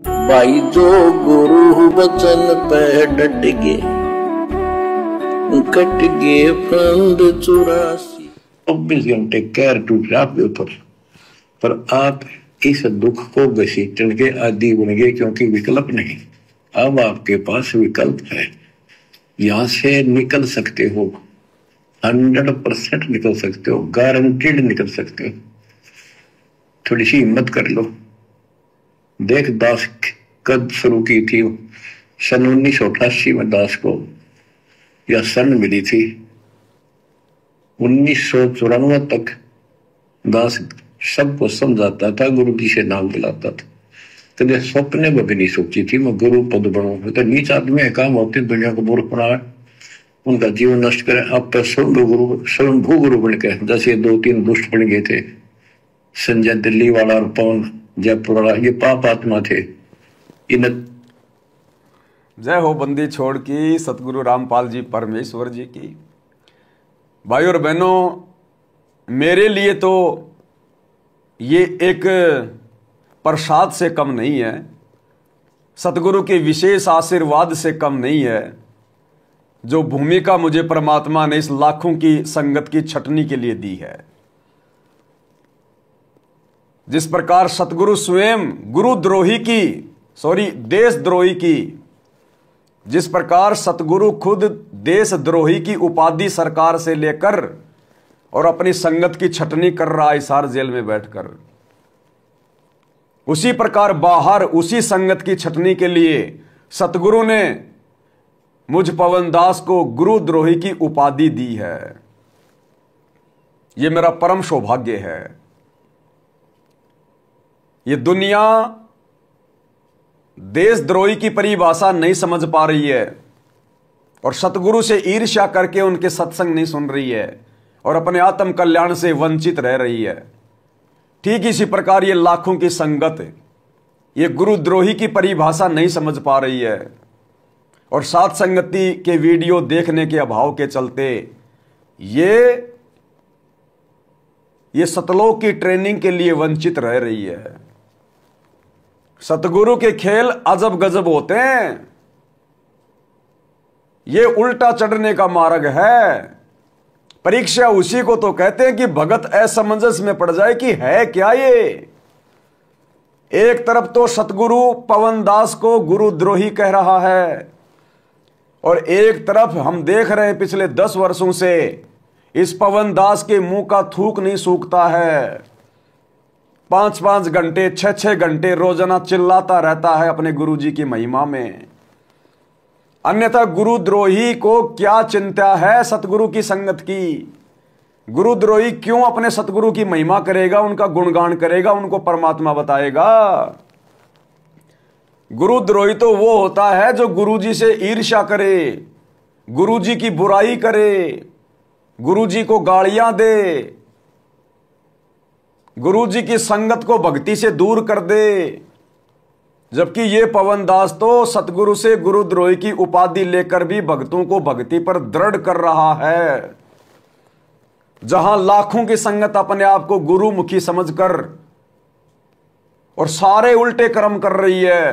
भाई जो गुरु वचन पे डट गए, कट गए फंद 84। 24 घंटे कैर टूट रहा आपके ऊपर, पर आप इस दुख को घसीटने के आदि बन गए, क्योंकि विकल्प नहीं। अब आपके पास विकल्प है, यहां से निकल सकते हो, 100% निकल सकते हो, गारंटीड निकल सकते हो। थोड़ी सी हिम्मत कर लो। देख, दास कब शुरू की थी? सन 1988 में दास को यह सन मिली थी। 1994 तक दास सबको समझाता था, गुरु जी से नाम दिलाता था। कभी सपने में भी नहीं सोची थी मैं गुरु पद बनूं। तो नीच आदमी काम होते दुनिया को मूर्ख बनाए, उनका जीवन नष्ट करे। अब तो स्वयंभू गुरु बन के, जैसे 2-3 दुष्ट बन गए थे, संजय दिल्ली वाला और पवन जयपुर वाला, ये पाप आत्मा थे। इन जय हो बंदी छोड़ की सतगुरु रामपाल जी परमेश्वर जी की। भाई और बहनों, मेरे लिए तो ये एक प्रसाद से कम नहीं है, सतगुरु के विशेष आशीर्वाद से कम नहीं है, जो भूमिका मुझे परमात्मा ने इस लाखों की संगत की छटनी के लिए दी है। जिस प्रकार सतगुरु स्वयं देशद्रोही की, जिस प्रकार सतगुरु खुद देशद्रोही की उपाधि सरकार से लेकर और अपनी संगत की छटनी कर रहा है हिसार जेल में बैठकर, उसी प्रकार बाहर उसी संगत की छटनी के लिए सतगुरु ने मुझ पवन दास को गुरुद्रोही की उपाधि दी है। यह मेरा परम सौभाग्य है। ये दुनिया देशद्रोही की परिभाषा नहीं समझ पा रही है और सतगुरु से ईर्ष्या करके उनके सत्संग नहीं सुन रही है और अपने आत्म कल्याण से वंचित रह रही है। ठीक इसी प्रकार ये लाखों की संगत ये गुरुद्रोही की परिभाषा नहीं समझ पा रही है और साथ संगति के वीडियो देखने के अभाव के चलते ये सतलोक की ट्रेनिंग के लिए वंचित रह रही है। सतगुरु के खेल अजब गजब होते हैं। ये उल्टा चढ़ने का मार्ग है। परीक्षा उसी को तो कहते हैं कि भगत असमंजस में पड़ जाए कि है क्या ये। एक तरफ तो सतगुरु पवन दास को गुरुद्रोही कह रहा है और एक तरफ हम देख रहे हैं पिछले 10 वर्षों से इस पवन दास के मुंह का थूक नहीं सूखता है। 5-5 घंटे 6-6 घंटे रोजाना चिल्लाता रहता है अपने गुरुजी की महिमा में। अन्यथा गुरुद्रोही को क्या चिंता है सतगुरु की संगत की? गुरुद्रोही क्यों अपने सतगुरु की महिमा करेगा, उनका गुणगान करेगा, उनको परमात्मा बताएगा? गुरुद्रोही तो वो होता है जो गुरुजी से ईर्ष्या करे, गुरुजी की बुराई करे, गुरुजी को गालियां दे, गुरुजी की संगत को भक्ति से दूर कर दे। जबकि ये पवन दास तो सतगुरु से गुरुद्रोही की उपाधि लेकर भी भक्तों को भक्ति पर दृढ़ कर रहा है। जहां लाखों की संगत अपने आप को गुरुमुखी समझकर और सारे उल्टे कर्म कर रही है।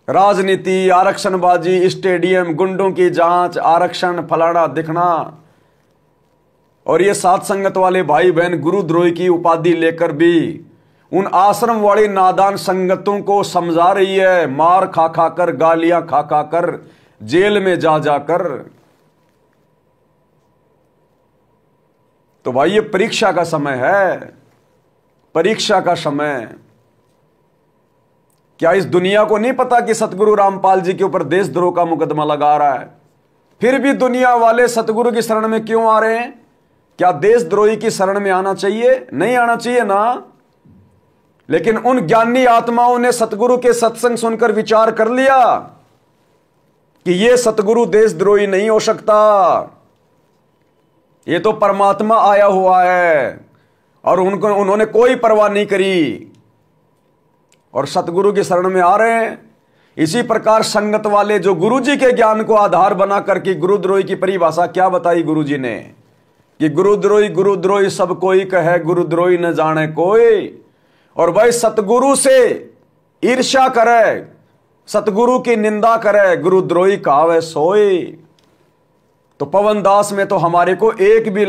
राजनीति, आरक्षणबाजी, स्टेडियम, गुंडों की जांच, आरक्षण, फलाना दिखना, और ये साथ संगत वाले भाई बहन गुरुद्रोही की उपाधि लेकर भी उन आश्रम वाली नादान संगतों को समझा रही है, मार खा खा कर, गालियां खा खा कर, जेल में जा जाकर। तो भाई ये परीक्षा का समय है, परीक्षा का समय। क्या इस दुनिया को नहीं पता कि सतगुरु रामपाल जी के ऊपर देशद्रोह का मुकदमा लगा रहा है? फिर भी दुनिया वाले सतगुरु की शरण में क्यों आ रहे हैं? क्या देशद्रोही की शरण में आना चाहिए? नहीं आना चाहिए ना। लेकिन उन ज्ञानी आत्माओं ने सतगुरु के सत्संग सुनकर विचार कर लिया कि यह सतगुरु देशद्रोही नहीं हो सकता, यह तो परमात्मा आया हुआ है, और उन्होंने कोई परवाह नहीं करी और सतगुरु की शरण में आ रहे हैं। इसी प्रकार संगत वाले जो गुरुजी के ज्ञान को आधार बना करके गुरुद्रोही की परिभाषा क्या बताई गुरुजी ने कि गुरुद्रोही सब कोई कहे, गुरुद्रोही न जाने कोई। और भाई सतगुरु से ईर्ष्या करे, सतगुरु की निंदा करे, गुरुद्रोही कहावे सोए। तो पवन दास में तो हमारे को एक भी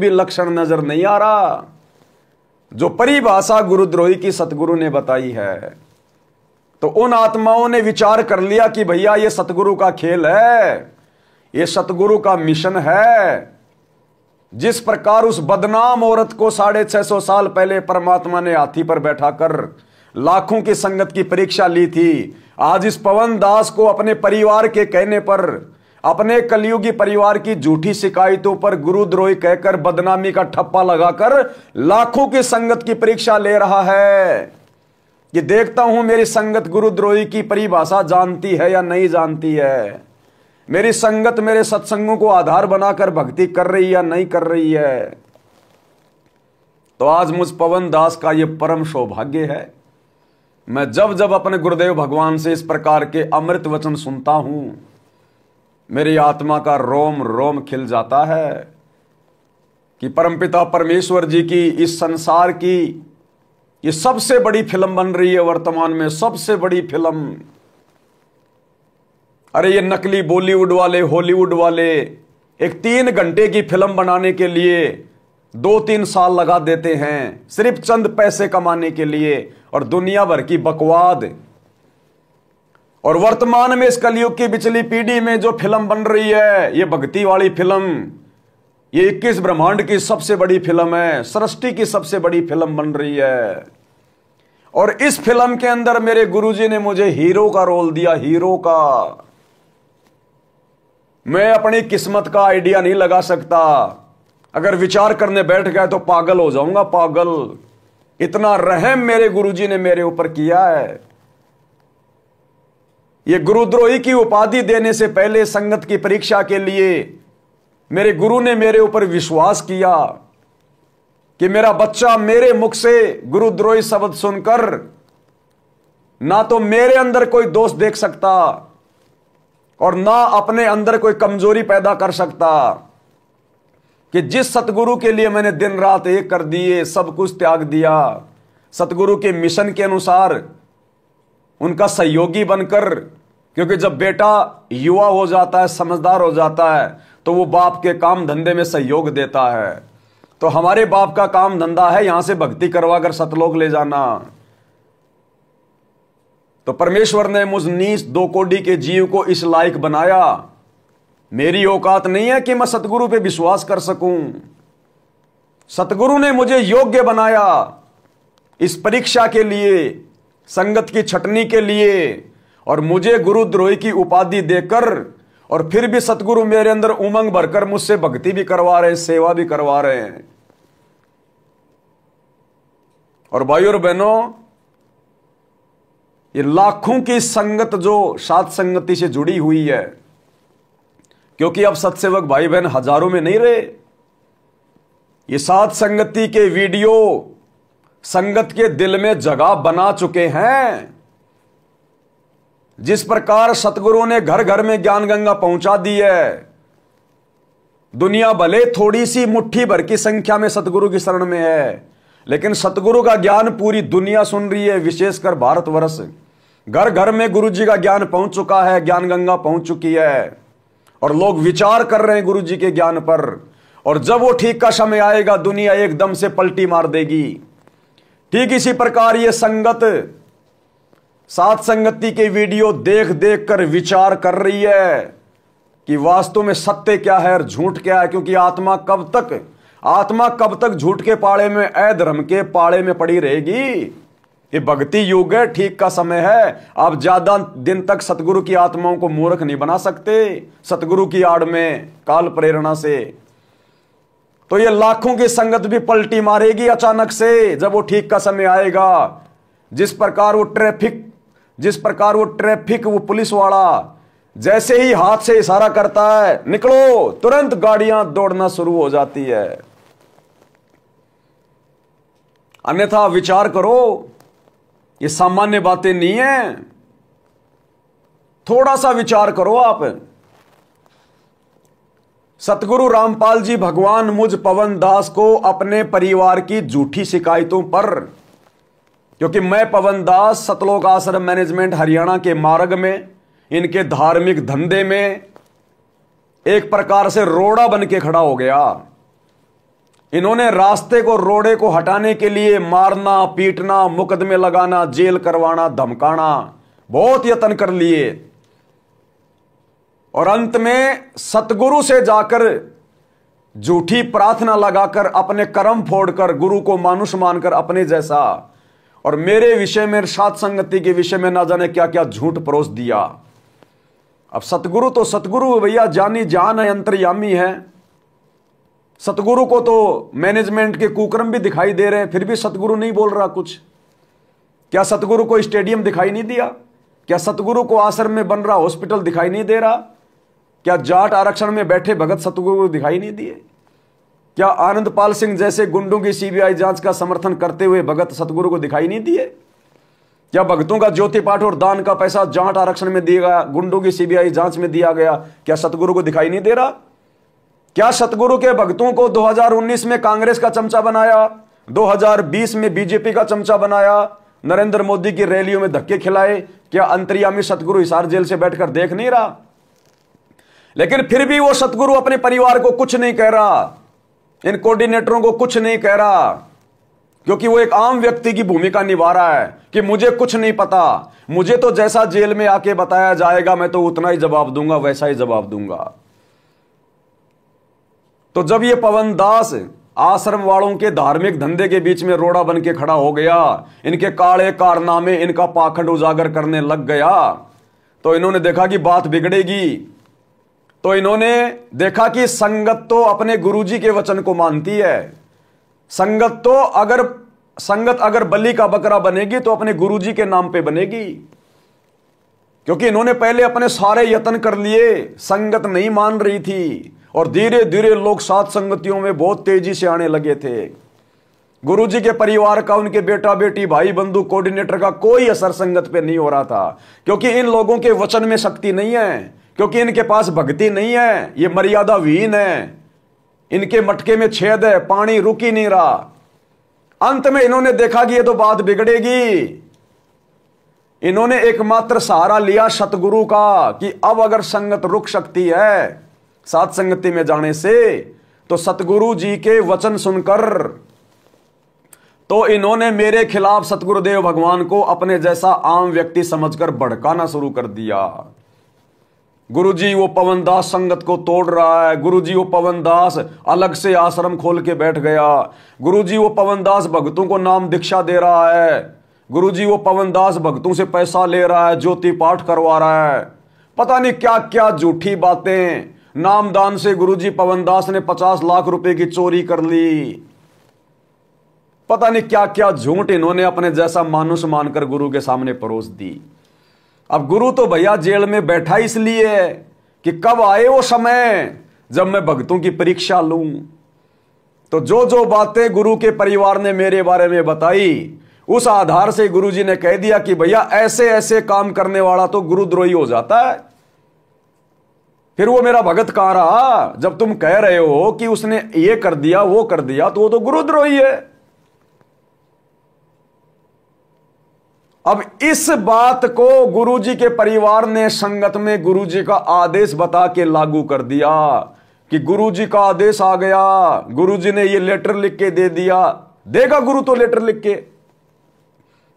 लक्षण नजर नहीं आ रहा जो परिभाषा गुरुद्रोही की सतगुरु ने बताई है। तो उन आत्माओं ने विचार कर लिया कि भैया ये सतगुरु का खेल है, ये सतगुरु का मिशन है। जिस प्रकार उस बदनाम औरत को 650 साल पहले परमात्मा ने हाथी पर बैठाकर लाखों की संगत की परीक्षा ली थी, आज इस पवन दास को अपने परिवार के कहने पर, अपने कलयुगी परिवार की झूठी शिकायतों पर गुरुद्रोही कहकर बदनामी का ठप्पा लगाकर लाखों की संगत की परीक्षा ले रहा है। ये देखता हूं मेरी संगत गुरुद्रोही की परिभाषा जानती है या नहीं जानती है, मेरी संगत मेरे सत्संगों को आधार बनाकर भक्ति कर रही है या नहीं कर रही है। तो आज मुझ पवन दास का यह परम सौभाग्य है, मैं जब जब अपने गुरुदेव भगवान से इस प्रकार के अमृत वचन सुनता हूं, मेरी आत्मा का रोम रोम खिल जाता है कि परमपिता परमेश्वर जी की इस संसार की ये सबसे बड़ी फिल्म बन रही है वर्तमान में, सबसे बड़ी फिल्म। अरे ये नकली बॉलीवुड वाले, हॉलीवुड वाले एक 3 घंटे की फिल्म बनाने के लिए 2-3 साल लगा देते हैं सिर्फ चंद पैसे कमाने के लिए, और दुनिया भर की बकवाद। और वर्तमान में इस कलयुग की पिछली पीढ़ी में जो फिल्म बन रही है, ये भक्ति वाली फिल्म, ये 21 ब्रह्मांड की सबसे बड़ी फिल्म है, सृष्टि की सबसे बड़ी फिल्म बन रही है। और इस फिल्म के अंदर मेरे गुरुजी ने मुझे हीरो का रोल दिया, हीरो का। मैं अपनी किस्मत का आइडिया नहीं लगा सकता, अगर विचार करने बैठ गया तो पागल हो जाऊंगा, पागल। इतना रहम मेरे गुरुजी ने मेरे ऊपर किया है। ये गुरुद्रोही की उपाधि देने से पहले संगत की परीक्षा के लिए मेरे गुरु ने मेरे ऊपर विश्वास किया कि मेरा बच्चा मेरे मुख से गुरुद्रोही शब्द सुनकर ना तो मेरे अंदर कोई दोष देख सकता और ना अपने अंदर कोई कमजोरी पैदा कर सकता, कि जिस सतगुरु के लिए मैंने दिन रात एक कर दिए, सब कुछ त्याग दिया, सतगुरु के मिशन के अनुसार उनका सहयोगी बनकर। क्योंकि जब बेटा युवा हो जाता है, समझदार हो जाता है, तो वो बाप के काम धंधे में सहयोग देता है। तो हमारे बाप का काम धंधा है यहां से भक्ति करवाकर सतलोक ले जाना। तो परमेश्वर ने मुझ नीच 2 कोड़ी के जीव को इस लायक बनाया। मेरी औकात नहीं है कि मैं सतगुरु पे विश्वास कर सकूं। सतगुरु ने मुझे योग्य बनाया इस परीक्षा के लिए, संगत की छटनी के लिए, और मुझे गुरुद्रोही की उपाधि देकर, और फिर भी सतगुरु मेरे अंदर उमंग भरकर मुझसे भक्ति भी करवा रहे हैं, सेवा भी करवा रहे हैं। और भाइयों और बहनों, ये लाखों की संगत जो सात संगति से जुड़ी हुई है, क्योंकि अब सत्सेवक भाई बहन हजारों में नहीं रहे, ये सात संगति के वीडियो संगत के दिल में जगह बना चुके हैं। जिस प्रकार सतगुरु ने घर घर में ज्ञान गंगा पहुंचा दी है, दुनिया भले थोड़ी सी मुट्ठी भर की संख्या में सतगुरु की शरण में है, लेकिन सतगुरु का ज्ञान पूरी दुनिया सुन रही है, विशेषकर भारतवर्ष। घर घर में गुरु जी का ज्ञान पहुंच चुका है, ज्ञान गंगा पहुंच चुकी है, और लोग विचार कर रहे हैं गुरु जी के ज्ञान पर। और जब वो ठीक का समय आएगा, दुनिया एकदम से पलटी मार देगी। ठीक इसी प्रकार ये संगत सात संगति के वीडियो देख देख कर विचार कर रही है कि वास्तव में सत्य क्या है और झूठ क्या है। क्योंकि आत्मा कब तक झूठ के पाड़े में, अधर्म के पाड़े में पड़ी रहेगी। ये भक्ति युग है, ठीक का समय है। आप ज्यादा दिन तक सतगुरु की आत्माओं को मूर्ख नहीं बना सकते, सतगुरु की आड़ में काल प्रेरणा से। तो ये लाखों की संगत भी पलटी मारेगी अचानक से, जब वो ठीक का समय आएगा। जिस प्रकार वो ट्रैफिक वो पुलिस वाला जैसे ही हाथ से इशारा करता है, निकलो, तुरंत गाड़ियां दौड़ना शुरू हो जाती है। अन्यथा विचार करो, ये सामान्य बातें नहीं है। थोड़ा सा विचार करो आप। सतगुरु रामपाल जी भगवान मुझ पवन दास को अपने परिवार की झूठी शिकायतों पर, क्योंकि मैं पवन दास सतलोक आश्रम मैनेजमेंट हरियाणा के मार्ग में, इनके धार्मिक धंधे में एक प्रकार से रोड़ा बन के खड़ा हो गया। इन्होंने रास्ते को, रोड़े को हटाने के लिए मारना, पीटना, मुकदमे लगाना, जेल करवाना, धमकाना, बहुत यत्न कर लिए और अंत में सतगुरु से जाकर झूठी प्रार्थना लगाकर, अपने कर्म फोड़कर, गुरु को मानुष मानकर अपने जैसा और मेरे विषय में, सात संगति के विषय में ना जाने क्या क्या झूठ परोस दिया। अब सतगुरु तो सतगुरु भैया, जानी जान है, अंतर्यामी है। सतगुरु को तो मैनेजमेंट के कुकर्म भी दिखाई दे रहे हैं, फिर भी सतगुरु नहीं बोल रहा कुछ। क्या सतगुरु को स्टेडियम दिखाई नहीं दिया? क्या सतगुरु को आश्रम में बन रहा हॉस्पिटल दिखाई नहीं दे रहा? क्या जाट आरक्षण में बैठे भगत सतगुरु को दिखाई नहीं दिए? क्या आनंदपाल सिंह जैसे गुंडों की सीबीआई जांच का समर्थन करते हुए भगत सतगुरु को दिखाई नहीं दिए? क्या भक्तों का ज्योति पाठ और दान का पैसा जाट आरक्षण में दिया गया, गुंडों की सीबीआई जांच में दिया गया? क्या सतगुरु को दिखाई नहीं दे रहा? क्या सतगुरु के भक्तों को 2019 में कांग्रेस का चमचा बनाया, 2020 में बीजेपी का चमचा बनाया, नरेंद्र मोदी की रैलियों में धक्के खिलाए? क्या अंतर्यामी सतगुरु हिसार जेल से बैठकर देख नहीं रहा? लेकिन फिर भी वो सतगुरु अपने परिवार को कुछ नहीं कह रहा, इन कोऑर्डिनेटरों को कुछ नहीं कह रहा, क्योंकि वो एक आम व्यक्ति की भूमिका निभा रहा है कि मुझे कुछ नहीं पता, मुझे तो जैसा जेल में आके बताया जाएगा मैं तो उतना ही जवाब दूंगा, वैसा ही जवाब दूंगा। तो जब ये पवन दास आश्रम वालों के धार्मिक धंधे के बीच में रोड़ा बन के खड़ा हो गया, इनके काले कारनामे, इनका पाखंड उजागर करने लग गया, तो इन्होंने देखा कि बात बिगड़ेगी। तो इन्होंने देखा कि संगत तो अपने गुरुजी के वचन को मानती है। संगत अगर बलि का बकरा बनेगी तो अपने गुरुजी के नाम पे बनेगी, क्योंकि इन्होंने पहले अपने सारे यत्न कर लिए, संगत नहीं मान रही थी और धीरे धीरे लोग सात संगतियों में बहुत तेजी से आने लगे थे। गुरुजी के परिवार का, उनके बेटा बेटी, भाई बंधु, कोऑर्डिनेटर का कोई असर संगत पे नहीं हो रहा था, क्योंकि इन लोगों के वचन में शक्ति नहीं है, क्योंकि इनके पास भक्ति नहीं है, ये मर्यादा विहीन है, इनके मटके में छेद है, पानी रुक ही नहीं रहा। अंत में इन्होंने देखा कि ये तो बात बिगड़ेगी। इन्होंने एकमात्र सहारा लिया सतगुरु का कि अब अगर संगत रुक सकती है सात संगति में जाने से, तो सतगुरु जी के वचन सुनकर तो इन्होंने मेरे खिलाफ सतगुरुदेव भगवान को अपने जैसा आम व्यक्ति समझकर भड़काना शुरू कर दिया। गुरुजी वो पवन दास संगत को तोड़ रहा है, गुरुजी वो पवन दास अलग से आश्रम खोल के बैठ गया, गुरुजी वो पवन दास भक्तों को नाम दीक्षा दे रहा है, गुरुजी वो पवन दास भक्तों से पैसा ले रहा है, ज्योति पाठ करवा रहा है, पता नहीं क्या क्या झूठी बातें। नामदान से गुरुजी पवन दास ने 50 लाख रुपए की चोरी कर ली, पता नहीं क्या क्या झूठ इन्होंने अपने जैसा मानुष मानकर गुरु के सामने परोस दी। अब गुरु तो भैया जेल में बैठा इसलिए है कि कब आए वो समय जब मैं भक्तों की परीक्षा लूं। तो जो जो बातें गुरु के परिवार ने मेरे बारे में बताई, उस आधार से गुरुजी ने कह दिया कि भैया ऐसे ऐसे काम करने वाला तो गुरुद्रोही हो जाता है। फिर वो मेरा भगत कहां रहा? जब तुम कह रहे हो कि उसने ये कर दिया वो कर दिया, तो वो तो गुरुद्रोही है। अब इस बात को गुरुजी के परिवार ने संगत में गुरुजी का आदेश बता के लागू कर दिया कि गुरुजी का आदेश आ गया, गुरुजी ने ये लेटर लिख के दे दिया। देगा गुरु तो लेटर लिख के,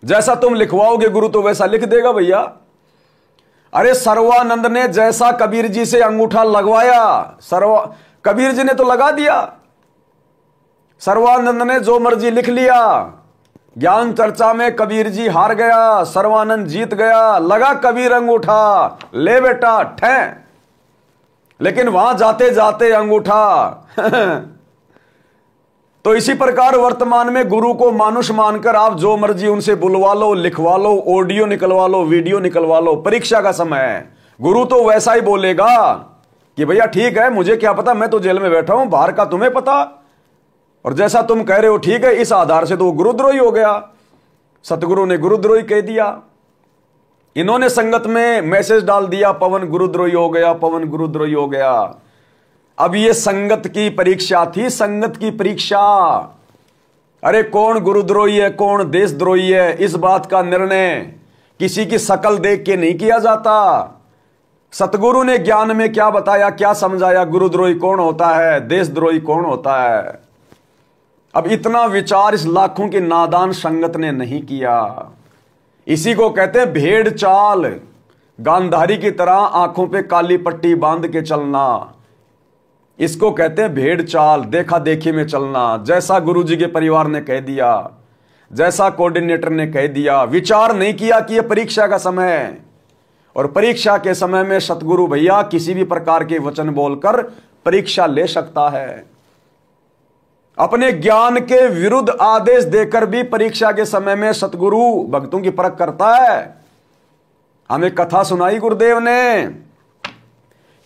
जैसा तुम लिखवाओगे गुरु तो वैसा लिख देगा भैया। अरे सर्वानंद ने जैसा कबीर जी से अंगूठा लगवाया, कबीर जी ने तो लगा दिया। सर्वानंद ने जो मर्जी लिख लिया। ज्ञान चर्चा में कबीर जी हार गया, सर्वानंद जीत गया, लगा कबीर अंगूठा, ले बेटा ठै। लेकिन वहां जाते जाते अंगूठा तो इसी प्रकार वर्तमान में गुरु को मानुष मानकर आप जो मर्जी उनसे बुलवा लो, लिखवा लो, ऑडियो निकलवा लो, वीडियो निकलवा लो। परीक्षा का समय है, गुरु तो वैसा ही बोलेगा कि भैया ठीक है, मुझे क्या पता, मैं तो जेल में बैठा हूं, बाहर का तुम्हें पता, और जैसा तुम कह रहे हो ठीक है। इस आधार से तो वो गुरुद्रोही हो गया, सतगुरु ने गुरुद्रोही कह दिया। इन्होंने संगत में मैसेज डाल दिया, पवन गुरुद्रोही हो गया, पवन गुरुद्रोही हो गया। अब ये संगत की परीक्षा थी, संगत की परीक्षा। अरे कौन गुरुद्रोही है, कौन देशद्रोही है, इस बात का निर्णय किसी की शकल देख के नहीं किया जाता। सतगुरु ने ज्ञान में क्या बताया, क्या समझाया, गुरुद्रोही कौन होता है, देशद्रोही कौन होता है। अब इतना विचार इस लाखों की नादान संगत ने नहीं किया। इसी को कहते हैं भेड़ चाल, गांधारी की तरह आंखों पे काली पट्टी बांध के चलना। इसको कहते हैं भेड़ चाल, देखा देखी में चलना। जैसा गुरुजी के परिवार ने कह दिया, जैसा कोऑर्डिनेटर ने कह दिया, विचार नहीं किया कि यह परीक्षा का समय है, और परीक्षा के समय में सतगुरु भैया किसी भी प्रकार के वचन बोलकर परीक्षा ले सकता है। अपने ज्ञान के विरुद्ध आदेश देकर भी परीक्षा के समय में सतगुरु भक्तों की परख करता है। हमें कथा सुनाई गुरुदेव ने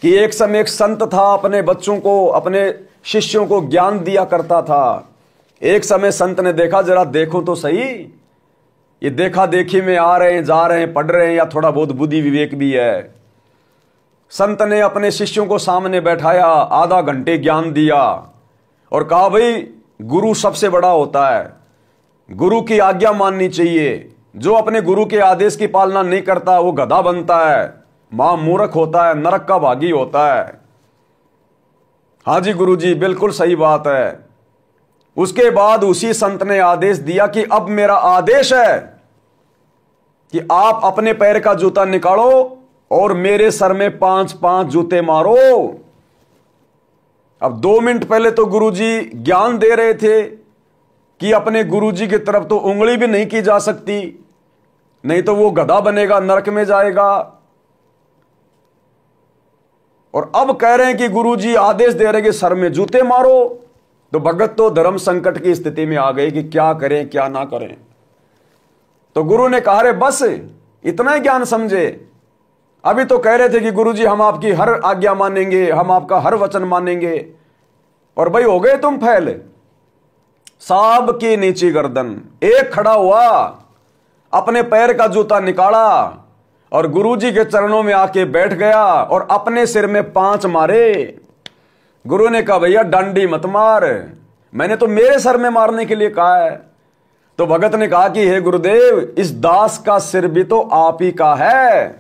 कि एक समय एक संत था, अपने बच्चों को, अपने शिष्यों को ज्ञान दिया करता था। एक समय संत ने देखा, जरा देखो तो सही, ये देखा देखी में आ रहे हैं, जा रहे हैं, पढ़ रहे हैं, या थोड़ा बहुत बुद्धि विवेक भी है। संत ने अपने शिष्यों को सामने बैठाया, आधा घंटे ज्ञान दिया और कहा, भाई गुरु सबसे बड़ा होता है, गुरु की आज्ञा माननी चाहिए। जो अपने गुरु के आदेश की पालना नहीं करता वो गधा बनता है, महामूर्ख होता है, नरक का भागी होता है। हाँ जी गुरुजी, बिल्कुल सही बात है। उसके बाद उसी संत ने आदेश दिया कि अब मेरा आदेश है कि आप अपने पैर का जूता निकालो और मेरे सर में 5-5 जूते मारो। अब 2 मिनट पहले तो गुरुजी ज्ञान दे रहे थे कि अपने गुरुजी की तरफ तो उंगली भी नहीं की जा सकती, नहीं तो वो गधा बनेगा, नरक में जाएगा। और अब कह रहे हैं कि गुरुजी आदेश दे रहे कि सर में जूते मारो। तो भगत तो धर्म संकट की स्थिति में आ गए कि क्या करें क्या ना करें। तो गुरु ने कहा, रे बस इतना ही ज्ञान समझे। अभी तो कह रहे थे कि गुरुजी हम आपकी हर आज्ञा मानेंगे, हम आपका हर वचन मानेंगे, और भाई हो गए तुम फैल। साब की नीची गर्दन, एक खड़ा हुआ, अपने पैर का जूता निकाला और गुरुजी के चरणों में आके बैठ गया और अपने सिर में 5 मारे। गुरु ने कहा, भैया डांडी मत मार, मैंने तो मेरे सर में मारने के लिए कहा है। तो भगत ने कहा कि हे गुरुदेव, इस दास का सिर भी तो आप ही का है।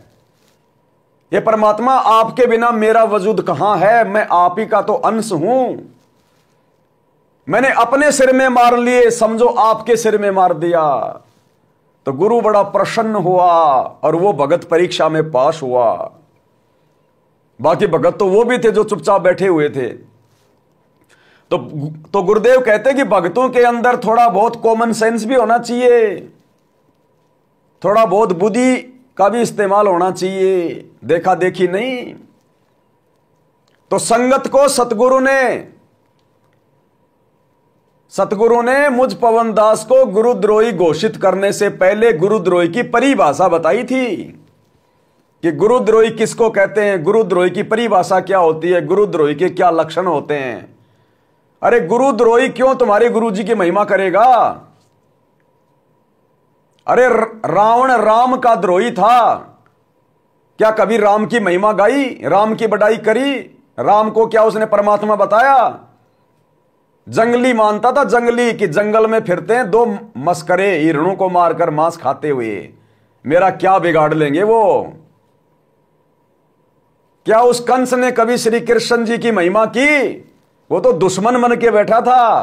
ये परमात्मा, आपके बिना मेरा वजूद कहां है, मैं आप ही का तो अंश हूं। मैंने अपने सिर में मार लिए, समझो आपके सिर में मार दिया। तो गुरु बड़ा प्रसन्न हुआ और वो भगत परीक्षा में पास हुआ। बाकी भगत तो वो भी थे जो चुपचाप बैठे हुए थे। तो गुरुदेव कहते कि भक्तों के अंदर थोड़ा बहुत कॉमन सेंस भी होना चाहिए, थोड़ा बहुत बुद्धि का भी इस्तेमाल होना चाहिए, देखा देखी नहीं। तो संगत को सतगुरु ने मुझ पवन दास को गुरुद्रोही घोषित करने से पहले गुरुद्रोही की परिभाषा बताई थी कि गुरुद्रोही किसको कहते हैं, गुरुद्रोही की परिभाषा क्या होती है, गुरुद्रोही के क्या लक्षण होते हैं। अरे गुरुद्रोही क्यों तुम्हारे गुरुजी की महिमा करेगा? अरे रावण राम का द्रोही था, क्या कभी राम की महिमा गाई, राम की बड़ाई करी? राम को क्या उसने परमात्मा बताया? जंगली मानता था, जंगली कि जंगल में फिरते हैं 2 मस्करे हिरणों को मारकर मांस खाते हुए, मेरा क्या बिगाड़ लेंगे वो। क्या उस कंस ने कभी श्री कृष्ण जी की महिमा की? वो तो दुश्मन बन के बैठा था,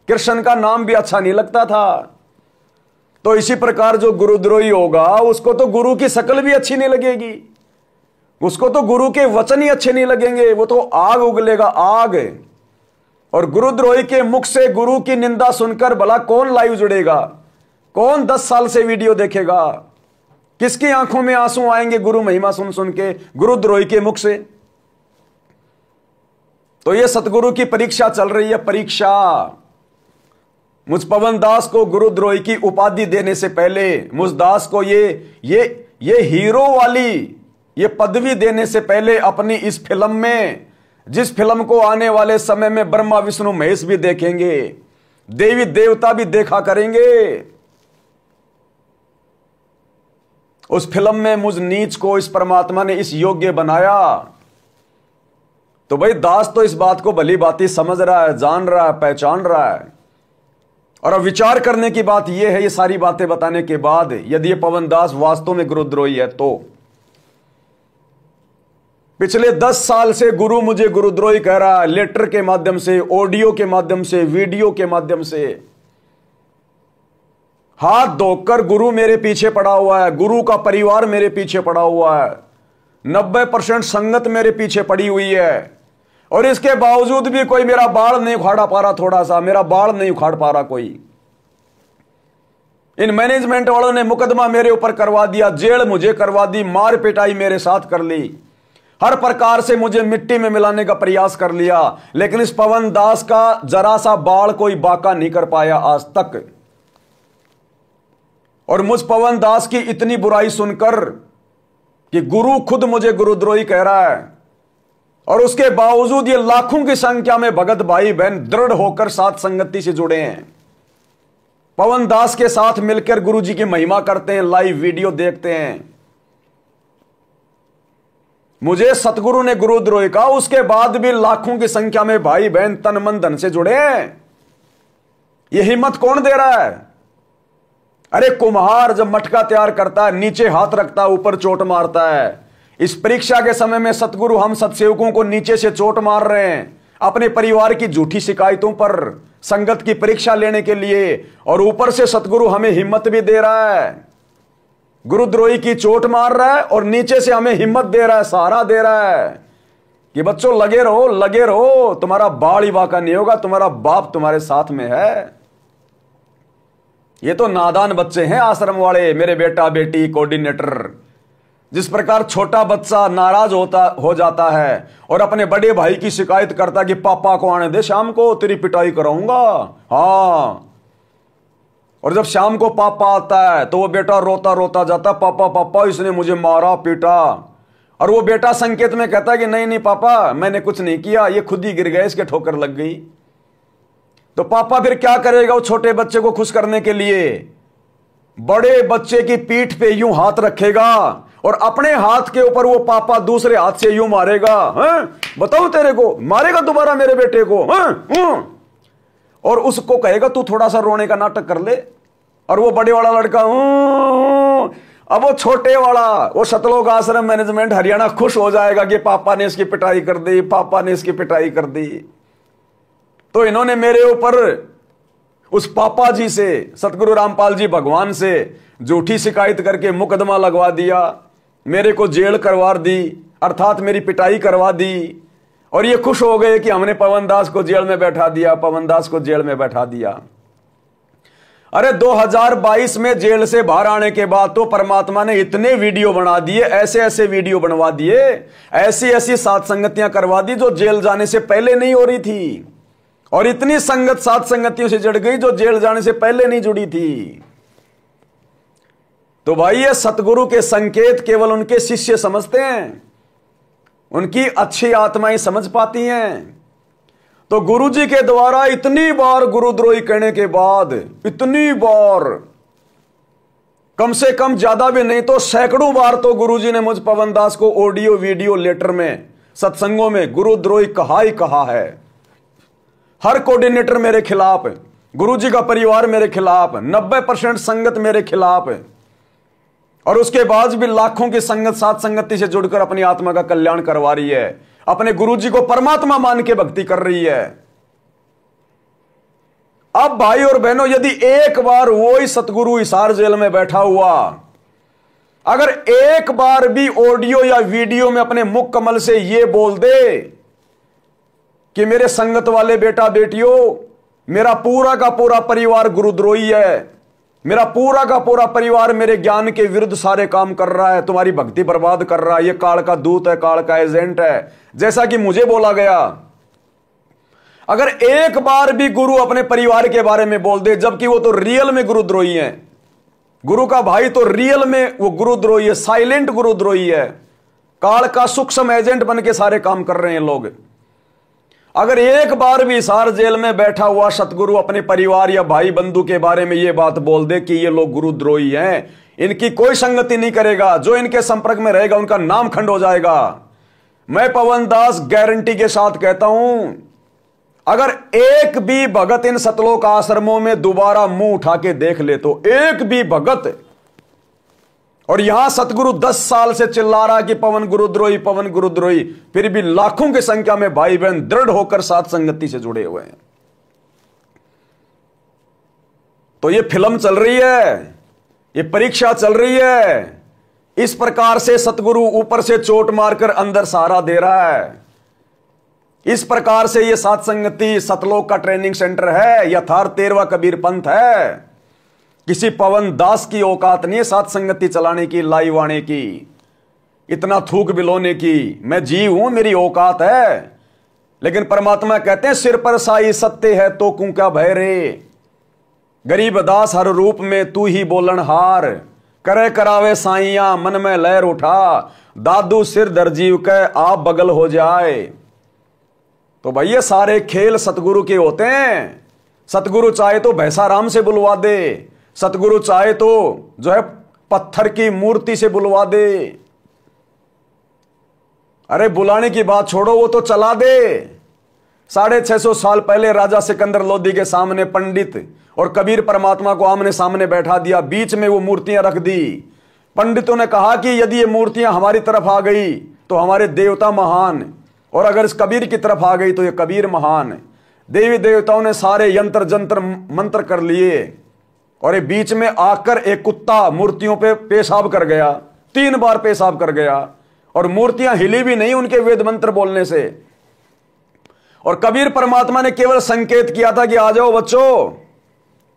कृष्ण का नाम भी अच्छा नहीं लगता था। तो इसी प्रकार जो गुरुद्रोही होगा उसको तो गुरु की शकल भी अच्छी नहीं लगेगी, उसको तो गुरु के वचन ही अच्छे नहीं लगेंगे, वो तो आग उगलेगा आग। और गुरुद्रोही के मुख से गुरु की निंदा सुनकर भला कौन लाइव जुड़ेगा, कौन 10 साल से वीडियो देखेगा, किसकी आंखों में आंसू आएंगे गुरु महिमा सुन सुन के गुरुद्रोही के मुख से। तो ये सतगुरु की परीक्षा चल रही है, परीक्षा। मुझ पवन दास को गुरुद्रोही की उपाधि देने से पहले, मुझ दास को ये हीरो वाली ये पदवी देने से पहले अपनी इस फिल्म में, जिस फिल्म को आने वाले समय में ब्रह्मा विष्णु महेश भी देखेंगे, देवी देवता भी देखा करेंगे, उस फिल्म में मुझ नीच को इस परमात्मा ने इस योग्य बनाया। तो भाई दास तो इस बात को भली भांति समझ रहा है, जान रहा है, पहचान रहा है। और अब विचार करने की बात यह है, ये सारी बातें बताने के बाद, यदि ये पवन दास वास्तव में गुरुद्रोही है तो पिछले 10 साल से गुरु मुझे गुरुद्रोही कह रहा है, लेटर के माध्यम से, ऑडियो के माध्यम से, वीडियो के माध्यम से। हाथ धोकर गुरु मेरे पीछे पड़ा हुआ है, गुरु का परिवार मेरे पीछे पड़ा हुआ है, 90% संगत मेरे पीछे पड़ी हुई है, और इसके बावजूद भी कोई मेरा बाल नहीं उखाड़ा पा रहा, थोड़ा सा मेरा बाल नहीं उखाड़ पा रहा कोई। इन मैनेजमेंट वालों ने मुकदमा मेरे ऊपर करवा दिया, जेल मुझे करवा दी, मार पिटाई मेरे साथ कर ली, हर प्रकार से मुझे मिट्टी में मिलाने का प्रयास कर लिया, लेकिन इस पवन दास का जरा सा बाल कोई बाका नहीं कर पाया आज तक। और मुझ पवन दास की इतनी बुराई सुनकर कि गुरु खुद मुझे गुरुद्रोही कह रहा है, और उसके बावजूद ये लाखों की संख्या में भगत भाई बहन दृढ़ होकर साथ संगति से जुड़े हैं, पवन दास के साथ मिलकर गुरु जी की महिमा करते हैं, लाइव वीडियो देखते हैं। मुझे सतगुरु ने गुरुद्रोही कहा, उसके बाद भी लाखों की संख्या में भाई बहन तन मन धन से जुड़े हैं। यह हिम्मत कौन दे रहा है? अरे कुम्हार जब मटका तैयार करता है, नीचे हाथ रखता है, ऊपर चोट मारता है। इस परीक्षा के समय में सतगुरु हम सत्सेवकों को नीचे से चोट मार रहे हैं, अपने परिवार की झूठी शिकायतों पर संगत की परीक्षा लेने के लिए, और ऊपर से सतगुरु हमें हिम्मत भी दे रहा है, गुरुद्रोही की चोट मार रहा है और नीचे से हमें हिम्मत दे रहा है, सहारा दे रहा है कि बच्चों लगे रहो, लगे रहो, तुम्हारा बाल ही बाका नहीं होगा, तुम्हारा बाप तुम्हारे साथ में है। ये तो नादान बच्चे हैं आश्रम वाले, मेरे बेटा बेटी कोऑर्डिनेटर। जिस प्रकार छोटा बच्चा नाराज हो जाता है और अपने बड़े भाई की शिकायत करता है कि पापा को आने दे, शाम को तेरी पिटाई कराऊंगा। हाँ, और जब शाम को पापा आता है तो वो बेटा रोता रोता जाता, पापा पापा इसने मुझे मारा पीटा, और वो बेटा संकेत में कहता है कि नहीं नहीं पापा मैंने कुछ नहीं किया, ये खुद ही गिर गया, इसके ठोकर लग गई। तो पापा फिर क्या करेगा? वो छोटे बच्चे को खुश करने के लिए बड़े बच्चे की पीठ पे यूं हाथ रखेगा और अपने हाथ के ऊपर वो पापा दूसरे हाथ से यूं मारेगा। बताओ तेरे को मारेगा दोबारा मेरे बेटे को? और उसको कहेगा तू थोड़ा सा रोने का नाटक कर ले, और वो बड़े वाला लड़का अब वो छोटे वाला, वो सतलोक आश्रम मैनेजमेंट हरियाणा खुश हो जाएगा कि पापा ने इसकी पिटाई कर दी, पापा ने इसकी पिटाई कर दी। तो इन्होंने मेरे ऊपर उस पापा जी से, सतगुरु रामपाल जी भगवान से झूठी शिकायत करके मुकदमा लगवा दिया, मेरे को जेल करवा दी, अर्थात मेरी पिटाई करवा दी, और ये खुश हो गए कि हमने पवन दास को जेल में बैठा दिया, पवन दास को जेल में बैठा दिया। अरे 2022 में जेल से बाहर आने के बाद तो परमात्मा ने इतने वीडियो बना दिए, ऐसे ऐसे वीडियो बनवा दिए, ऐसी ऐसी सात संगतियां करवा दी जो जेल जाने से पहले नहीं हो रही थी, और इतनी संगत सात संगतियों से जुड़ गई जो जेल जाने से पहले नहीं जुड़ी थी। तो भाई ये सतगुरु के संकेत केवल उनके शिष्य समझते हैं, उनकी अच्छी आत्माएं समझ पाती हैं। तो गुरु जी के द्वारा इतनी बार गुरुद्रोही कहने के बाद, इतनी बार, कम से कम ज्यादा भी नहीं तो सैकड़ों बार तो गुरु जी ने मुझ पवन दास को ऑडियो वीडियो लेटर में सत्संगों में गुरुद्रोही कहा ही कहा है। हर कोऑर्डिनेटर मेरे खिलाफ, गुरु जी का परिवार मेरे खिलाफ, 90% संगत मेरे खिलाफ, और उसके बाद भी लाखों की संगत साथ संगति से जुड़कर अपनी आत्मा का कल्याण करवा रही है, अपने गुरु जी को परमात्मा मान के भक्ति कर रही है। अब भाई और बहनों, यदि एक बार वो ही सतगुरु हिसार जेल में बैठा हुआ अगर एक बार भी ऑडियो या वीडियो में अपने मुख कमल से ये बोल दे कि मेरे संगत वाले बेटा बेटियों, मेरा पूरा का पूरा परिवार गुरुद्रोही है, मेरा पूरा का पूरा परिवार मेरे ज्ञान के विरुद्ध सारे काम कर रहा है, तुम्हारी भक्ति बर्बाद कर रहा है, ये काल का दूत है, काल का एजेंट है, जैसा कि मुझे बोला गया। अगर एक बार भी गुरु अपने परिवार के बारे में बोल दे, जबकि वो तो रियल में गुरुद्रोही है, गुरु का भाई तो रियल में वो गुरुद्रोही है, साइलेंट गुरुद्रोही है, काल का सूक्ष्म एजेंट बन के सारे काम कर रहे हैं लोग। अगर एक बार भी हिसार जेल में बैठा हुआ सतगुरु अपने परिवार या भाई बंधु के बारे में यह बात बोल दे कि ये लोग गुरुद्रोही हैं, इनकी कोई संगति नहीं करेगा, जो इनके संपर्क में रहेगा उनका नाम खंड हो जाएगा। मैं पवन दास गारंटी के साथ कहता हूं, अगर एक भी भगत इन सतलोक आश्रमों में दोबारा मुंह उठा के देख ले, तो एक भी भगत, और यहां सतगुरु 10 साल से चिल्ला रहा कि पवन गुरुद्रोही, पवन गुरुद्रोही, फिर भी लाखों की संख्या में भाई बहन दृढ़ होकर साथ संगति से जुड़े हुए हैं। तो ये फिल्म चल रही है, ये परीक्षा चल रही है। इस प्रकार से सतगुरु ऊपर से चोट मारकर अंदर सहारा दे रहा है। इस प्रकार से ये साथ संगति सतलोक का ट्रेनिंग सेंटर है, यथार्थ 13वां कबीर पंथ है। किसी पवन दास की औकात नहीं है साथ संगति चलाने की, लाइव आने की, इतना थूक बिलोने की। मैं जीव हूं, मेरी औकात है। लेकिन परमात्मा कहते हैं सिर पर साई सत्य है तो कू क्या भय रे, गरीब दास हर रूप में तू ही बोलन हार, करे करावे साइया मन में लहर उठा, दादू सिर दर्जीव के आप बगल हो जाए। तो भाई ये सारे खेल सतगुरु के होते हैं। सतगुरु चाहे तो भैंसाराम से बुलवा दे, सतगुरु चाहे तो जो है पत्थर की मूर्ति से बुलवा दे। अरे बुलाने की बात छोड़ो, वो तो चला दे। 650 साल पहले राजा सिकंदर लोदी के सामने पंडित और कबीर परमात्मा को आमने सामने बैठा दिया, बीच में वो मूर्तियां रख दी। पंडितों ने कहा कि यदि ये मूर्तियां हमारी तरफ आ गई तो हमारे देवता महान, और अगर इस कबीर की तरफ आ गई तो ये कबीर महान। देवी देवताओं ने सारे यंत्र जंत्र मंत्र कर लिए, और ये बीच में आकर एक कुत्ता मूर्तियों पे पेशाब कर गया, 3 बार पेशाब कर गया, और मूर्तियां हिली भी नहीं उनके वेद मंत्र बोलने से। और कबीर परमात्मा ने केवल संकेत किया था कि आ जाओ बच्चों,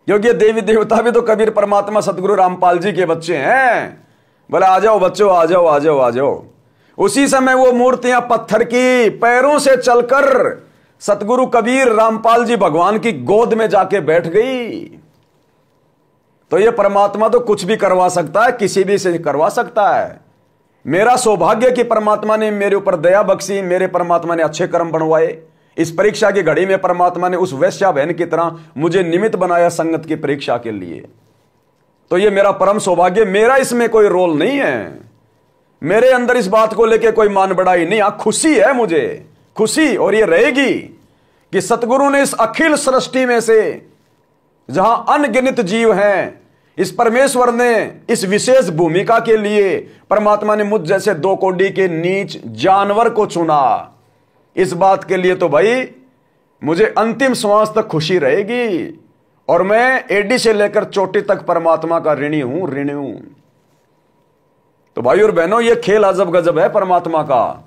क्योंकि देवी देवता भी तो कबीर परमात्मा सतगुरु रामपाल जी के बच्चे हैं। बोले आ जाओ बच्चों, आ जाओ आ जाओ आ जाओ। उसी समय वो मूर्तियां पत्थर की पैरों से चलकर सतगुरु कबीर रामपाल जी भगवान की गोद में जाके बैठ गई। तो ये परमात्मा तो कुछ भी करवा सकता है, किसी भी से करवा सकता है। मेरा सौभाग्य कि परमात्मा ने मेरे ऊपर दया बख्शी, मेरे परमात्मा ने अच्छे कर्म बनवाए। इस परीक्षा की घड़ी में परमात्मा ने उस वैश्या बहन की तरह मुझे निमित्त बनाया संगत की परीक्षा के लिए। तो ये मेरा परम सौभाग्य, मेरा इसमें कोई रोल नहीं है, मेरे अंदर इस बात को लेके कोई मान बढ़ाई नहीं। खुशी है मुझे, खुशी, और ये रहेगी कि सतगुरु ने इस अखिल सृष्टि में से जहां अनगिनत जीव हैं, इस परमेश्वर ने इस विशेष भूमिका के लिए परमात्मा ने मुझ जैसे 2 कोड़ी के नीच जानवर को चुना। इस बात के लिए तो भाई मुझे अंतिम श्वास तक खुशी रहेगी, और मैं एडी से लेकर चोटी तक परमात्मा का ऋणी हूं, ऋणी हूं। तो भाई और बहनों, ये खेल अजब गजब है परमात्मा का।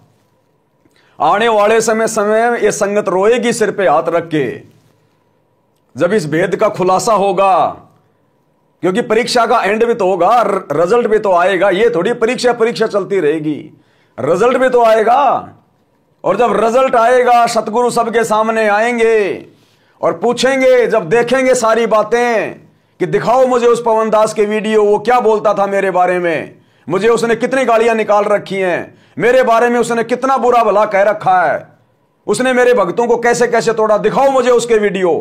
आने वाले समय ये संगत रोएगी सिर पे हाथ रख के, जब इस भेद का खुलासा होगा। क्योंकि परीक्षा का एंड भी तो होगा, रिजल्ट भी तो आएगा। ये थोड़ी परीक्षा चलती रहेगी, रिजल्ट भी तो आएगा। और जब रिजल्ट आएगा, सतगुरु सबके सामने आएंगे और पूछेंगे, जब देखेंगे सारी बातें, कि दिखाओ मुझे उस पवन दास के वीडियो, वो क्या बोलता था मेरे बारे में, मुझे उसने कितनी गालियां निकाल रखी हैं, मेरे बारे में उसने कितना बुरा भला कह रखा है, उसने मेरे भक्तों को कैसे कैसे तोड़ा, दिखाओ मुझे उसके वीडियो।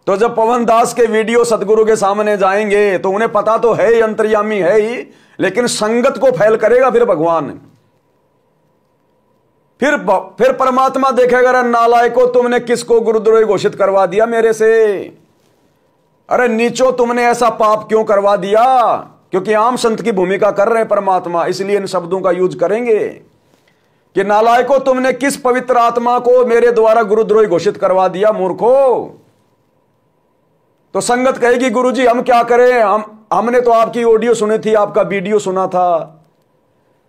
तो जब पवन दास के वीडियो सतगुरु के सामने जाएंगे तो उन्हें पता तो है ही, अंतर्यामी है ही, लेकिन संगत को फैल करेगा फिर भगवान। फिर परमात्मा देखेगा, अरे नालायको, तुमने किसको गुरुद्रोही घोषित करवा दिया मेरे से? अरे नीचो, तुमने ऐसा पाप क्यों करवा दिया? क्योंकि आम संत की भूमिका कर रहे हैं परमात्मा, इसलिए इन शब्दों का यूज करेंगे कि नालायको, तुमने किस पवित्र आत्मा को मेरे द्वारा गुरुद्रोही घोषित करवा दिया मूर्खो। तो संगत कहेगी, गुरुजी हम क्या करें, हमने तो आपकी ऑडियो सुनी थी, आपका वीडियो सुना था।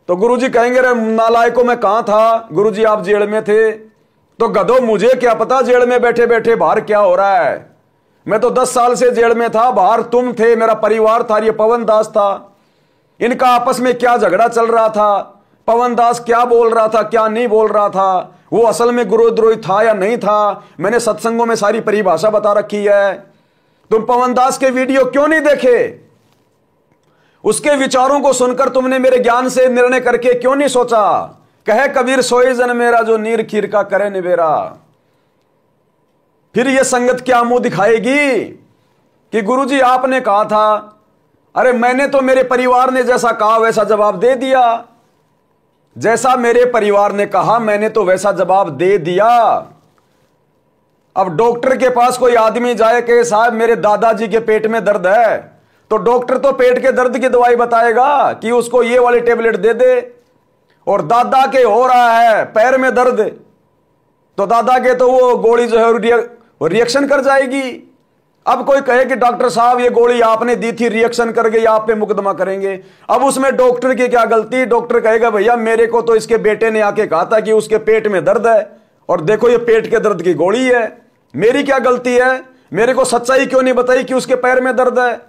तो गुरुजी कहेंगे, रे नालायकों में कहां था गुरुजी, आप जेल में थे। तो गधो, मुझे क्या पता जेल में बैठे बैठे बाहर क्या हो रहा है, मैं तो 10 साल से जेल में था, बाहर तुम थे, मेरा परिवार था, ये पवन दास था। इनका आपस में क्या झगड़ा चल रहा था, पवन दास क्या बोल रहा था, क्या नहीं बोल रहा था, वो असल में गुरुद्रोही था या नहीं था, मैंने सत्संगों में सारी परिभाषा बता रखी है। तुम पवन दास के वीडियो क्यों नहीं देखे? उसके विचारों को सुनकर तुमने मेरे ज्ञान से निर्णय करके क्यों नहीं सोचा? कहे कबीर सोए जन मेरा, जो नीर खीर का करे निबेरा। फिर यह संगत क्या मुंह दिखाएगी कि गुरुजी आपने कहा था। अरे मैंने तो मेरे परिवार ने जैसा कहा वैसा जवाब दे दिया, जैसा मेरे परिवार ने कहा मैंने तो वैसा जवाब दे दिया। अब डॉक्टर के पास कोई आदमी जाए कि साहब मेरे दादाजी के पेट में दर्द है, तो डॉक्टर तो पेट के दर्द की दवाई बताएगा कि उसको ये वाली टेबलेट दे दे। और दादा के हो रहा है पैर में दर्द, तो दादा के तो वो गोली जो है रिएक्शन कर जाएगी। अब कोई कहे कि डॉक्टर साहब ये गोली आपने दी थी, रिएक्शन कर गई, आप पे मुकदमा करेंगे। अब उसमें डॉक्टर की क्या गलती? डॉक्टर कहेगा भैया मेरे को तो इसके बेटे ने आके कहा था कि उसके पेट में दर्द है, और देखो ये पेट के दर्द की गोली है, मेरी क्या गलती है? मेरे को सच्चाई क्यों नहीं बताई कि उसके पैर में दर्द है?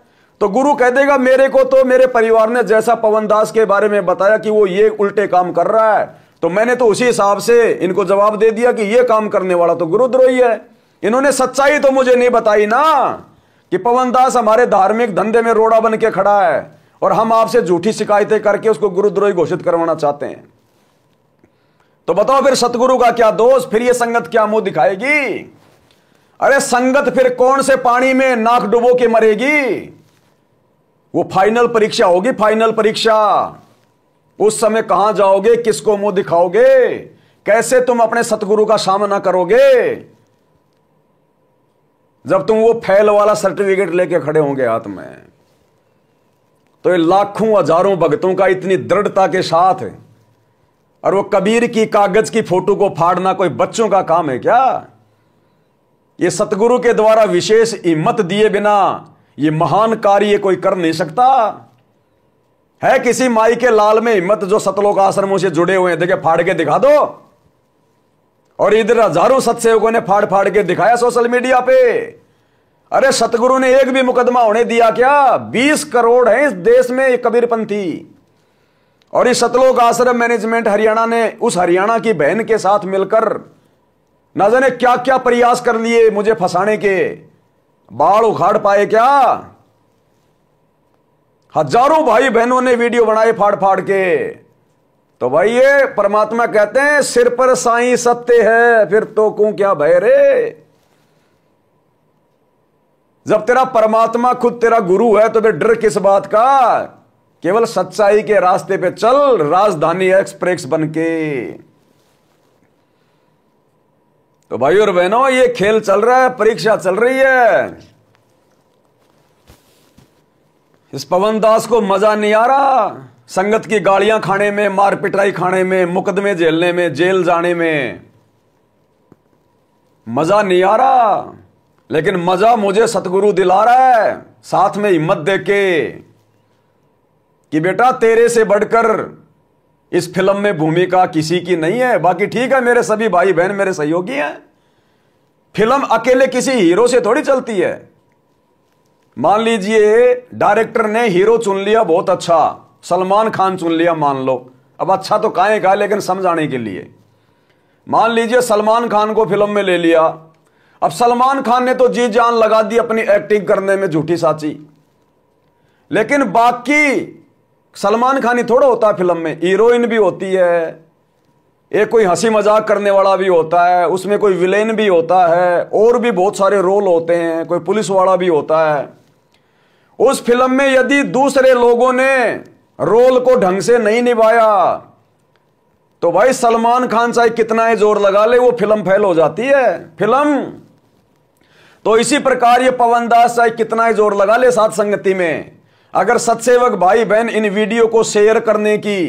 तो गुरु कह देगा मेरे को तो मेरे परिवार ने जैसा पवन दास के बारे में बताया कि वो ये उल्टे काम कर रहा है, तो मैंने तो उसी हिसाब से इनको जवाब दे दिया कि ये काम करने वाला तो गुरुद्रोही है। इन्होंने सच्चाई तो मुझे नहीं बताई ना कि पवन दास हमारे धार्मिक धंधे में रोड़ा बन के खड़ा है और हम आपसे झूठी शिकायतें करके उसको गुरुद्रोही घोषित करवाना चाहते हैं। तो बताओ फिर सतगुरु का क्या दोष? फिर ये संगत क्या मुंह दिखाएगी? अरे संगत फिर कौन से पानी में नाक डुबो के मरेगी? वो फाइनल परीक्षा होगी, फाइनल परीक्षा। उस समय कहां जाओगे, किसको मुंह दिखाओगे, कैसे तुम अपने सतगुरु का सामना करोगे, जब तुम वो फेल वाला सर्टिफिकेट लेके खड़े होंगे हाथ में? तो ये लाखों हजारों भक्तों का इतनी दृढ़ता के साथ, और वो कबीर की कागज की फोटो को फाड़ना कोई बच्चों का काम है क्या? ये सतगुरु के द्वारा विशेष हिम्मत दिए बिना ये महान कार्य कोई कर नहीं सकता। है किसी माई के लाल में हिम्मत जो सतलोक आश्रमों से जुड़े हुए हैं? देखे फाड़ के दिखा दो। और इधर हजारों सत्सेवकों ने फाड़ फाड़ के दिखाया सोशल मीडिया पे। अरे सतगुरु ने एक भी मुकदमा होने दिया क्या? 20 करोड़ है इस देश में ये कबीरपंथी। और इस सतलोक आश्रम मैनेजमेंट हरियाणा ने उस हरियाणा की बहन के साथ मिलकर ना जाने क्या क्या प्रयास कर लिए मुझे फंसाने के। बाल उखाड़ पाए क्या? हजारों भाई बहनों ने वीडियो बनाए फाड़ फाड़ के। तो भाई ये परमात्मा कहते हैं सिर पर साईं सत्य है, फिर तो को क्या भय रे। जब तेरा परमात्मा खुद तेरा गुरु है तो फिर डर किस बात का? केवल सच्चाई के रास्ते पे चल, राजधानी एक्सप्रेस बनके। तो भाई और बहनों ये खेल चल रहा है, परीक्षा चल रही है। इस पवन दास को मजा नहीं आ रहा संगत की गालियां खाने में, मार पिटाई खाने में, मुकदमे झेलने में, जेल जाने में मजा नहीं आ रहा। लेकिन मजा मुझे सतगुरु दिला रहा है, साथ में हिम्मत देके कि बेटा तेरे से बढ़कर इस फिल्म में भूमिका किसी की नहीं है। बाकी ठीक है, मेरे सभी भाई बहन मेरे सहयोगी हैं। फिल्म अकेले किसी हीरो से थोड़ी चलती है। मान लीजिए डायरेक्टर ने हीरो चुन लिया, बहुत अच्छा, सलमान खान चुन लिया मान लो। अब अच्छा तो काहे का, लेकिन समझाने के लिए मान लीजिए सलमान खान को फिल्म में ले लिया। अब सलमान खान ने तो जी जान लगा दी अपनी एक्टिंग करने में झूठी साची, लेकिन बाकी सलमान खान ही थोड़ा होता है फिल्म में, हीरोइन भी होती है, एक कोई हंसी मजाक करने वाला भी होता है, उसमें कोई विलेन भी होता है, और भी बहुत सारे रोल होते हैं, कोई पुलिस वाला भी होता है। उस फिल्म में यदि दूसरे लोगों ने रोल को ढंग से नहीं निभाया तो भाई सलमान खान चाहे कितना ही जोर लगा ले, वो फिल्म फेल हो जाती है फिल्म। तो इसी प्रकार ये पवन दास चाहे कितना ही जोर लगा ले साथ संगति में, अगर सत्सेवक भाई बहन इन वीडियो को शेयर करने की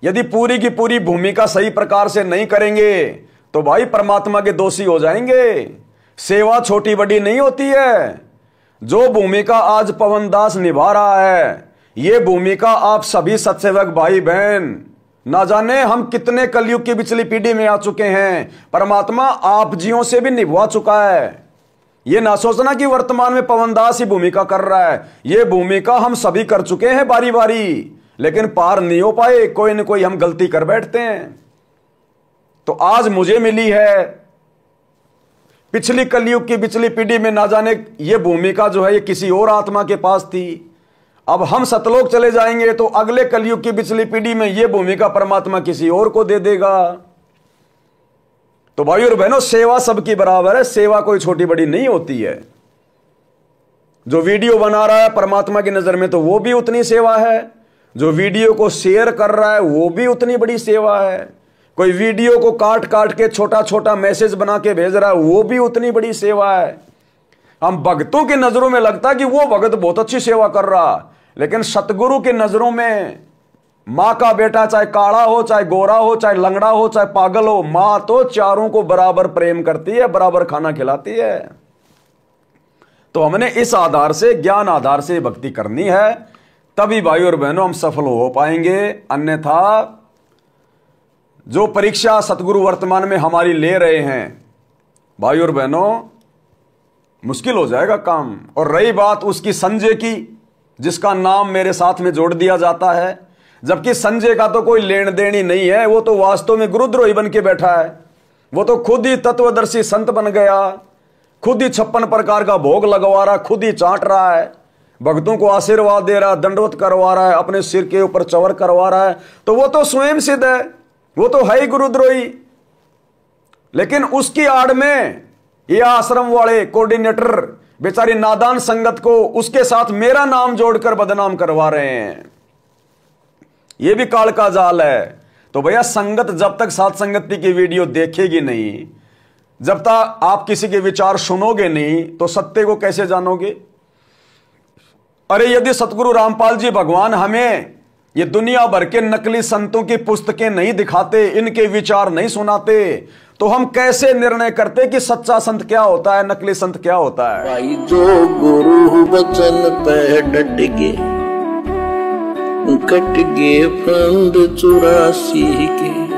यदि पूरी की पूरी भूमिका सही प्रकार से नहीं करेंगे तो भाई परमात्मा के दोषी हो जाएंगे। सेवा छोटी बड़ी नहीं होती है। जो भूमिका आज पवन दास निभा रहा है, ये भूमिका आप सभी सत्सेवक भाई बहन ना जाने हम कितने कलयुग की पिछली पीढ़ी में आ चुके हैं, परमात्मा आप जियों से भी निभवा चुका है। ये ना सोचना कि वर्तमान में पवन दास ही भूमिका कर रहा है, ये भूमिका हम सभी कर चुके हैं बारी बारी, लेकिन पार नहीं हो पाए, कोई न कोई हम गलती कर बैठते हैं। तो आज मुझे मिली है, पिछली कलयुग की पिछली पीढ़ी में ना जाने ये भूमिका जो है ये किसी और आत्मा के पास थी। अब हम सतलोक चले जाएंगे तो अगले कलयुग की पिछली पीढ़ी में ये भूमिका परमात्मा किसी और को दे देगा। तो भाई और बहनों सेवा सबकी बराबर है, सेवा कोई छोटी बड़ी नहीं होती है। जो वीडियो बना रहा है परमात्मा की नजर में तो वो भी उतनी सेवा है, जो वीडियो को शेयर कर रहा है वो भी उतनी बड़ी सेवा है। कोई वीडियो को काट काट के छोटा छोटा मैसेज बना के भेज रहा है, वो भी उतनी बड़ी सेवा है। हम भक्तों की नजरों में लगता है कि वो भगत बहुत अच्छी सेवा कर रहा, लेकिन सतगुरु की नजरों में मां का बेटा चाहे काला हो, चाहे गोरा हो, चाहे लंगड़ा हो, चाहे पागल हो, मां तो चारों को बराबर प्रेम करती है, बराबर खाना खिलाती है। तो हमने इस आधार से, ज्ञान आधार से भक्ति करनी है, तभी भाई और बहनों हम सफल हो पाएंगे। अन्यथा जो परीक्षा सतगुरु वर्तमान में हमारी ले रहे हैं भाई और बहनों, मुश्किल हो जाएगा काम। और रही बात उसकी संजय की, जिसका नाम मेरे साथ में जोड़ दिया जाता है, जबकि संजय का तो कोई लेन देन ही नहीं है, वो तो वास्तव में गुरुद्रोही बन के बैठा है। वो तो खुद ही तत्वदर्शी संत बन गया, खुद ही 56 प्रकार का भोग लगवा रहा, खुद ही चाट रहा है, भक्तों को आशीर्वाद दे रहा है, दंडवत करवा रहा है, अपने सिर के ऊपर चवर करवा रहा है। तो वो तो स्वयं सिद्ध है, वो तो है ही गुरुद्रोही। लेकिन उसकी आड़ में ये आश्रम वाले कोऑर्डिनेटर बेचारी नादान संगत को उसके साथ मेरा नाम जोड़कर बदनाम करवा रहे हैं। ये भी काल का जाल है। तो भैया संगत जब तक साथ संगति की वीडियो देखेगी नहीं, जब तक आप किसी के विचार सुनोगे नहीं, तो सत्य को कैसे जानोगे? अरे यदि सतगुरु रामपाल जी भगवान हमें ये दुनिया भर के नकली संतों की पुस्तकें नहीं दिखाते, इनके विचार नहीं सुनाते, तो हम कैसे निर्णय करते कि सच्चा संत क्या होता है, नकली संत क्या होता है? भाई जो गुरु वचन पे डट गए, कट गए फंद 84 के।